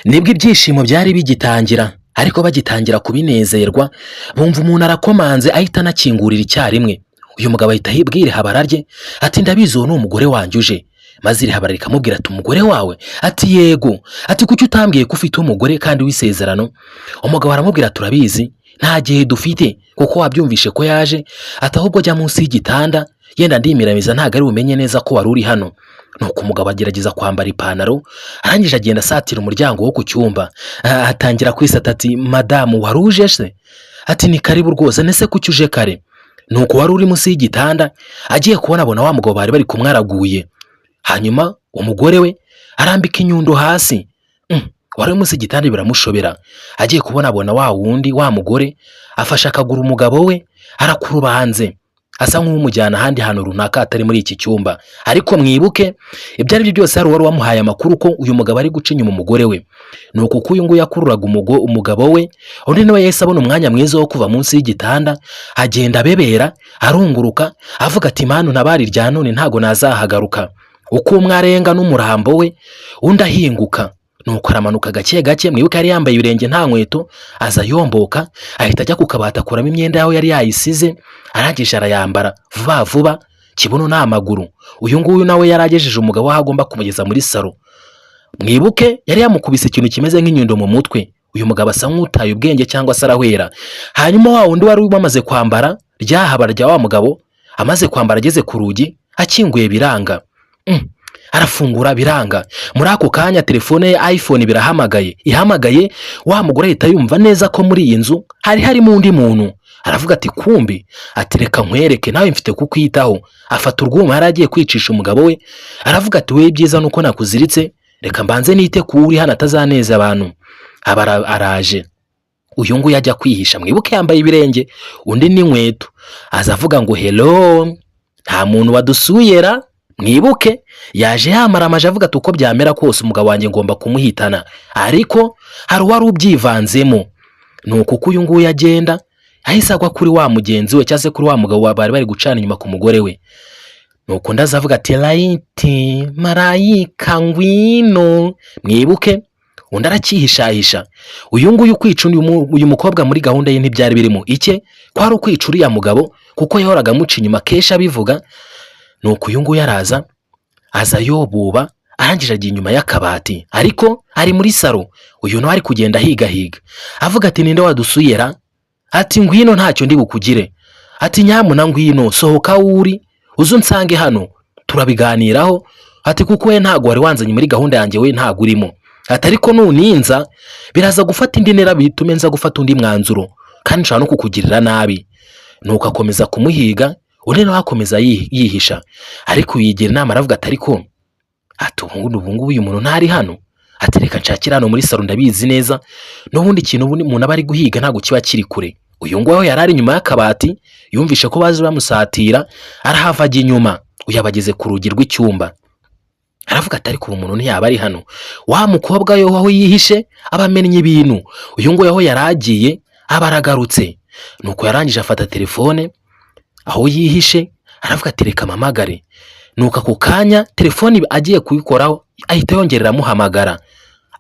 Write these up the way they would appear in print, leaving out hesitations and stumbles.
nibwo ibyishimo byari bigitangira, ariko bagitangira kubinezerwa bumva umuntu arakomanze ahita anakingurira icyarimwe. Uyu mugabo ahita yibwira ihabara rye ati ndabizi uwo ni umugore wanjye uje. Maze iri habara rikamubwira ati umugore wawe? Ati yego. Ati kuki utambwiye ko ufite umugore kandi w'isezerano? Umugabo aramubwira turabizi nta gihe dufite kuko wabyumvishe ko yaje, ati ahubwo jya munsi y'igitanda yenda ndimiramiza ntago ari bumenye neza ko wari uri hano. Nuko umugabo agerageza kwambara ipantaro, arangije agenda asatira umuryango wo ku cyumba, atangira kwisata ati madamu wari uje se? Ati ni karibu rwose, nese kuki uje kare? Nuko wari uri munsi y'igitanda, agiye kubona abona wa mugabo bari kumwaraguye. Hanyuma umugore we arambika inyundo hasi. Wari munsi y'igitanda biramushobera, agiye kubona abona wa wundi wa mugore afasha akaguru umugabo we arakurubanze, asa nk'umujyana ahandi hantu runaka atari muri iki cyumba. Ariko mwibuke ibyo ari byo byose hari wari wamuhaye amakuru ko uyu mugabo ari guca inyuma umugore we. Nuko uko uyu nguyu yakururaga umugabo we, undi nawe yahise abona umwanya mwiza wo kuva munsi y'igitanda, agenda abebera arunguruka avuga ati manu ntabari rya none ntago nazahagaruka. Uko umwe arenga n'umurambo we undi ahinguka. Nuko aramanuka gake gake, mwibuke yari yambaye ibirenge nta nkweto, aza yomboka ahita ajya ku kabati akuramo imyenda yaho yari yayisize, arangije arayambara vuba vuba kibuno n'amaguru. Uyu nguyu nawe yaragejeje umugabo aho agomba kumugeza muri salo. Mwibuke yari yamukubise ikintu kimeze nk'inyundo mu mutwe. Uyu mugabo asa nk'utaye ubwenge cyangwa se arahwera. Hanyuma wa wundi wari wamaze kwambara ryahabara rya wa mugabo, amaze kwambara ageze ku rugi akinguye biranga. Arafungura biranga. Muri ako kanya telefone ye iPhone birahamagaye. Ihamagaye wa mugore ahita yumva neza ko muri iyi nzu harimo undi muntu. Aravuga ati kumbi, ati reka nkwereke nawe mfite kukwitaho. Afata urwuma yari agiye kwicisha umugabo we, aravuga ati we byiza nuko nakuziritse, reka mbanze nite kuri hano atazaneza abantu. Araje. Uyu nguyu ajya kwihisha, mwibuke yambaye ibirenge undi n'inkweto, azavuga ngo hello, nta muntu wadusuyera. Mwibuke yaje yamara amaje avuga ati uko byamera kose umugabo wanjye ngomba kumuhitana, ariko hari wari ubyivanzemo. Nuko uko uyu nguyu agenda ahise agwa kuri wa mugenzi we cyase kuri wa mugabo bari gucana inyuma ku mugore we. Nuko ndazavuga ati laiti marayika ngwino. Mwibuke undi arakihishahisha. Uyu nguyu kwica uyu mukobwa muri gahunda ye ntibyari birimo icye, kwari ukwica uriya mugabo kuko yahoraga amuca inyuma kesha bivuga. Nuko uyu nguyu araza, aza yobuba, arangije agiye inyuma y'akabati, ariko ari muri salo. Uyu nawe ari kugenda higa avuga ati ninde wadusuyera? Ati ngwino ntacyo ndi bukugire. Ati nyamuna ngwino sohoka uri uzo nsange hano turabiganiraho. Ati kuko we ntago wari wanzanye muri gahunda yanjye, we ntago urimo. Ati ariko nuninza biraza gufata indi ntera bitume nza gufata undi mwanzuro kandi nshaka no kukugirira nabi. Nuko akomeza kumuhiga, undi nawe akomeza yihisha, ariko yigira inama aravuga ati ariko ati ubu ngubu uyu muntu ntari hano. Ati reka nshakira hano muri salo ndabizi neza n'ubundi kintu umuntu aba ari guhiga ntago kiba kiri kure. Uyu nguyu yari ari inyuma y'akabati, yumvishe ko baje bamusatira, arahava ajya inyuma. Uyu abageze ku rugi rw'icyumba, aravuga ati ariko ubu muntu ntiyaba ari hano. Wa mukobwa yo aho yihishe abamenye ibintu. Uyu nguyu aho yaragiye abaragarutse. Nuko yarangije afata telefone aho yihishe, aravuga ati reka mamagare. Nuko ako kanya telefone agiye kuyikoraho ahita yongerera amuhamagara.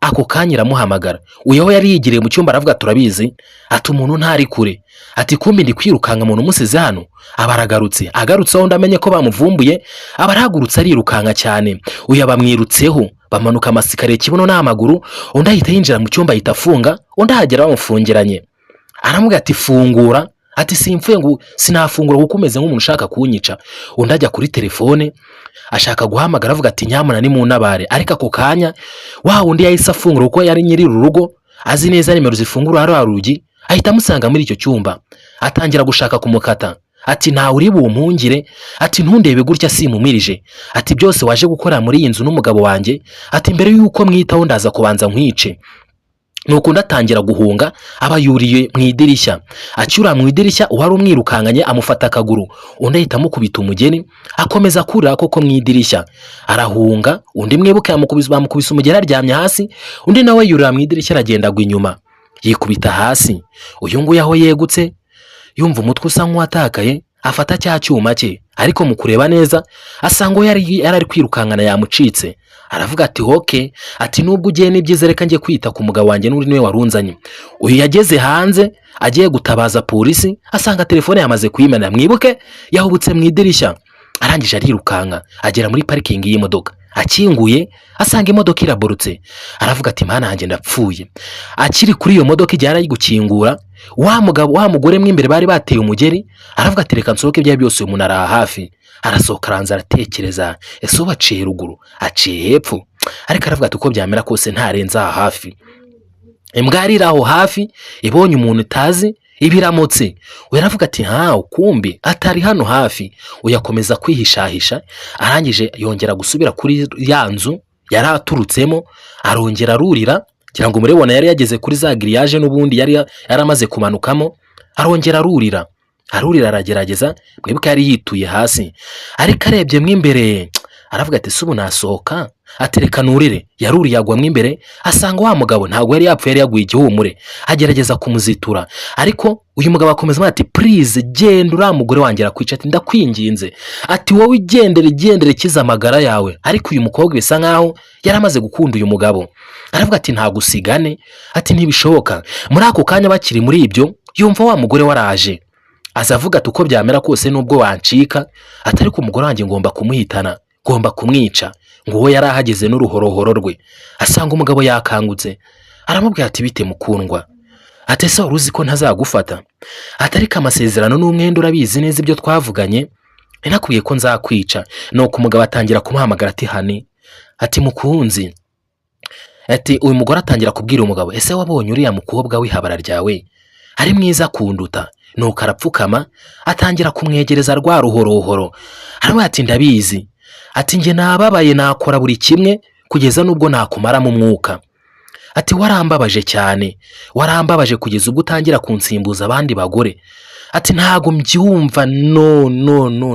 Ako kanya iramuhamagara. Uyu aho yari yigiriye mu cyumba aravuga turabizi, ati umuntu ntari kure. Ati kumbi ndi kwirukanga umuntu musize hano. Abaragarutse, agarutse aho ndamenye ko bamuvumbuye, abaragurutse arirukanka cyane. Uyu abamwirutseho, bamanuka amasikariye kibuno n'amaguru, undi ahita yinjira mu cyumba ahita afunga, undi ahagera bamufungiranye. Aramubwira ati fungura. Ati simfuye ngo sinafungura kuko umeze nk'umuntu ushaka kunyica. Undi ajya kuri telefone ashaka guhamagara avuga ati nyamuna ni mu nabare. Ariko ako kanya wa wundi yahise afungura kuko yari nyiri urugo, azi neza nimero zifungura hari rugi, ahita amusanga muri icyo cyumba, atangira gushaka kumukata. Ati nta uri bumpungire, ati ntundebe gutya simumirije, ati byose waje gukora muri iyi nzu n'umugabo wanjye, ati mbere yuko mwitaho ndaza kubanza nkwice. Nuko ndatangira guhunga, aba yuriye mu idirishya. Acyura mu idirishya uwari umwirukankanye amufata akaguru, undi ahita amukubita umugeni, akomeza kurira koko mu idirishya. Arahunga, undi mwibuke bamukubise umugeni aryamye hasi, undi nawe yurira mu idirishya aragenda agwa inyuma, yikubita hasi. Uyu nguyu aho yegutse yumva umutwe usa nk'uwatakaye, afata cya cyuma cye, ariko mu kureba neza asanga yari kwirukankana yamucitse. aravuga ati hoke, ati nubwo ugiye n'ibyiza reka njye kwita ku mugabo wanjye n'uri niwe warunzanye. Uyu yageze hanze agiye gutabaza polisi asanga telefone yamaze kuyimena, mwibuke yahubutse mu idirishya. Arangije arirukanka agera muri parikingi y'imodoka, akinguye asanga imodoka iraborotse. Aravuga ati mana yanjye ndapfuye. Akiri kuri iyo modoka igihe ari gukingura, wa mugore mwe imbere bari bateye umugeri, aravuga ati reka nsohoke ibya byose, umuntu ari hafi. Arasohoka aranza aratekereza, ese ubaciye ruguru aciye hepfo, ariko aravuga ati uko byamera kose ntarenza hafi. Imbwa yari aho hafi ibonye umuntu itazi ibiramutse, yaravuga ati ukumbi atari hano hafi. Uyakomeza kwihishahisha, arangije yongera gusubira kuri ya nzu yari aturutsemo, arongera arurira kugira ngo murebona yari yageze kuri za grillage n'ubundi yari yaramaze kumanukamo. Arongera arurira aragerageza, mwibuka yari yituye hasi, ariko arebye mwe imbere aravuga ati subu nasohoka, atereka nurire. Yaruriye agwa mwe imbere asanga wa mugabo ntabwo yari yapfuye, yari yaguye igihumure. Agerageza kumuzitura, ariko uyu mugabo akomeza ati please genda uriya mugore wanjye arakwica, ati ndakwinginze, ati wowe igendere kiza amagara yawe. Ariko uyu mukobwa bisa nkaho yaramaze gukunda uyu mugabo, aravuga ati ntagusigane, ati ntibishoboka. Muri ako kanya bakiri muri ibyo yumva wa mugore waraje, azavuga ati uko byamera kose nubwo wancika, atari ku mugore wanjye ngomba kumuhitana, ngomba kumwica. Ngo we yari ahageze n'uruhorohoro rwe, asanga umugabo yakangutse. Aramubwira ati bite mukundwa, ati ese wari uzi ko ntazagufata, atari ko amasezerano n'umwenda urabizi neza ibyo twavuganye, nakubwiye ko nzakwica. Nuko umugabo atangira kumuhamagara ati hani, ati mukunzi. Ati uyu mugore atangira kubwira umugabo, ese wabonye uriya mukobwa w'ihabara ryawe ari mwiza kunduta? Nuko arapfukama atangira kumwegereza rwa ruhorohoro, aravuga ati ndabizi, ati nge nababaye nakora buri kimwe kugeza nubwo nakumaramo umwuka. Ati warambabaje cyane, warambabaje kugeza ubwo utangira kunsimbuza abandi bagore. Ati ntago mbyumva, no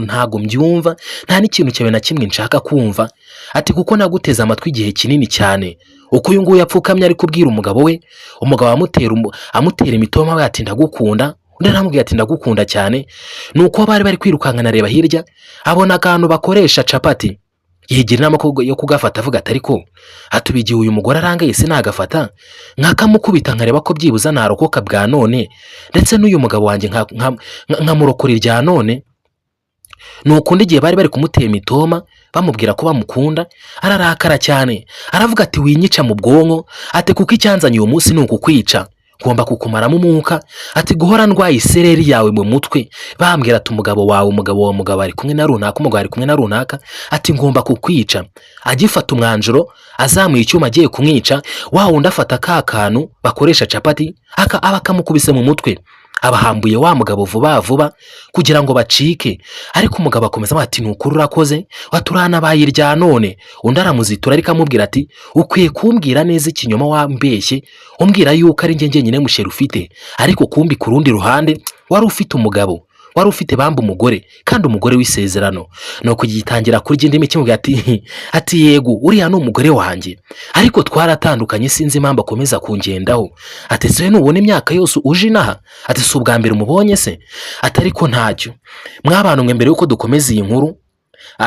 ntago mbyumva, nta n'ikintu cyawe na kimwe nshaka kumva. Ati kuko naguteze amatwi igihe kinini cyane. Uko uyu nguyu yapfukamye ari kubwira umugabo we, umugabo amutera imitoma we ati ndagukunda. Undi aramubwira ati ndagukunda cyane. Nuko bari kwirukankana areba hirya, abona akantu bakoresha capati, yigira inama yo kugafata, avuga ati ariko atubigiye uyu mugore arangaye se nagafata nkakamukubita nkareba ko byibuza narokoka bwa none, ndetse n'uyu mugabo wanjye nkamurokora irya none. Nuko undi gihe bari kumutera imitoma bamubwira ko bamukunda, ararakara cyane, aravuga ati winyica mu bwonko, ati kuko icyanzanye uyu munsi ni ukukwica, ngomba kukumaramo umwuka. Ati guhora ndwaye isereri yawe mu mutwe, bambwira ati umugabo wawe ari kumwe na runaka, umugabo ari kumwe na runaka, ati ngomba kukwica. Agifata umwanjuro azamuye icyuma agiye kumwica, wa wundi afata ka kantu bakoresha capati abakamukubise mu mutwe, abahambuye wa mugabo vuba kugira ngo bacike. Ariko umugabo akomeza ati nukuri urakoze, waturana bayirya none. Undi aramuzitura ariko amubwira ati ukwiye kumbwira neza ikinyoma wambeshye, umbwira yuko ari njye nyine musheri ufite, ariko kumbi ku rundi ruhande wari ufite umugabo, wari ufite bamba umugore, kandi umugore w'isezerano. Nuko gitangira kurya indimi kimubwira ati yego uriya ni umugore wanjye, ariko twaratandukanye sinzi impamvu akomeza kungendaho. Ati se nubona imyaka yose uje inaha, ati si ubwa mbere umubonye se? Ati ariko ntacyo mwabantu mwe, mbere yuko dukomeza iyi nkuru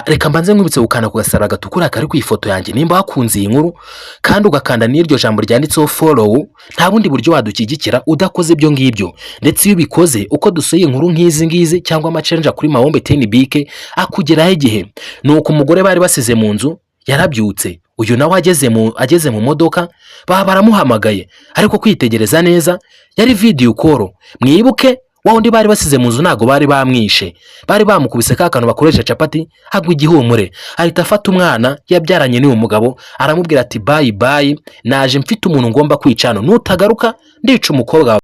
reka mbanze nkwibutse gukanda ku gasaraba gatukura kari ku ifoto yanjye nimba wakunze iyi nkuru, kandi ugakanda n'iryo jambo ryanditseho follow. Nta bundi buryo wadukigikira udakoze ibyo ngibyo, ndetse iyo ubikoze uko dusoye inkuru nk'izi ngizi cyangwa amachallenges kuri Mahombe TNBK akugeraho igihe. Nuko umugore bari basize mu nzu yarabyutse, uyu nawe ageze mu modoka baramuhamagaye, ariko kwitegereza neza yari video call. Mwibuke wa wundi bari basize mu nzu ntago bari bamwishe, bari bamukubise ka kantu bakoresha capati agwa igihumure. Ahita afata umwana yabyaranye n'uyu mugabo aramubwira ati bye naje mfite umuntu ngomba kwicana, nutagaruka ndica umukobwa.